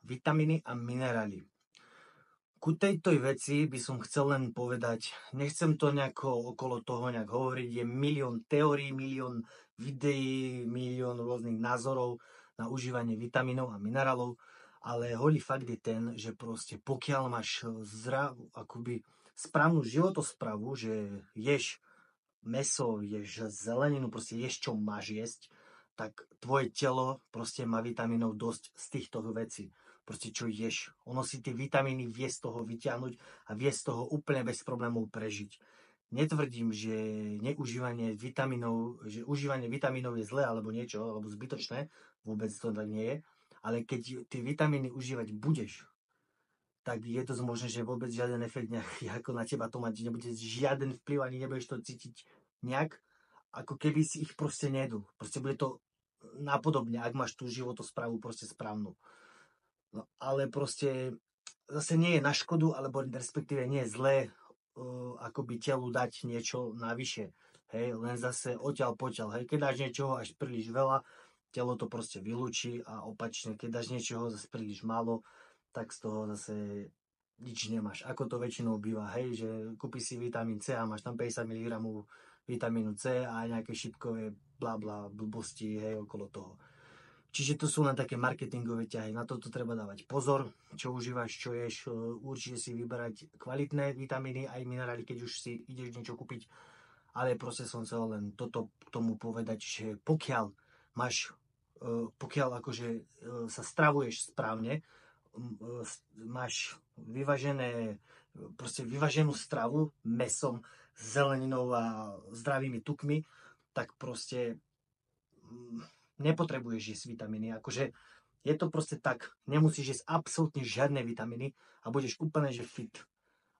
Vitamíny a minerály. Ku tejto veci by som chcel len povedať, nechcem to nejako okolo toho nejak hovoriť, je milión teórií, milión videí, milión rôznych názorov na užívanie vitamínov a minerálov, ale holý fakt je ten, že proste pokiaľ máš akoby správnu životosprávu, že ješ mäso, ješ zeleninu, proste ješ čo máš jesť, tak tvoje telo proste má vitamínov dosť z týchto vecí. Proste čo ješ. Ono si tie vitamíny vie z toho vyťahnuť a vie z toho úplne bez problémov prežiť. Netvrdím, že užívanie vitamínov je zlé alebo niečo, alebo zbytočné. Vôbec to tak nie je. Ale keď tie vitamíny užívať budeš, tak je to možné, že vôbec žiaden efekt nejaký ako na teba to mať, nebude žiaden vplyv, ani nebudeš to cítiť nejak, ako keby si ich proste nejedol. Proste bude to napodobne, ak máš tú životosprávu proste správnu. No, ale proste zase nie je na škodu, alebo respektíve nie je zlé akoby telu dať niečo navyše. Hej, len zase odtiaľ potiaľ. Hej, keď dáš niečoho až príliš veľa, telo to proste vylúči a opačne, keď dáš niečoho zase príliš málo, tak z toho zase nič nemáš. Ako to väčšinou býva, hej, že kúpiš si vitamín C a máš tam 50 mg vitamínu C a nejaké šipkové blabla blbosti, hej, okolo toho. Čiže to sú len také marketingové ťahy. Na toto treba dávať pozor, čo užívaš, čo ješ. Určite si vyberať kvalitné vitamíny aj minerály, keď už si ideš niečo kúpiť. Ale proste som chcel len toto k tomu povedať, že pokiaľ akože sa stravuješ správne, máš vyváženú stravu mäsom, zeleninou a zdravými tukmi, tak proste nepotrebuješ jesť vitamíny. Akože je to proste tak. Nemusíš jesť absolútne žiadne vitamíny a budeš úplne že fit.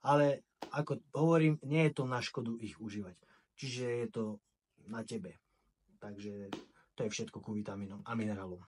Ale ako hovorím, nie je to na škodu ich užívať. Čiže je to na tebe. Takže to je všetko ku vitamínom a minerálom.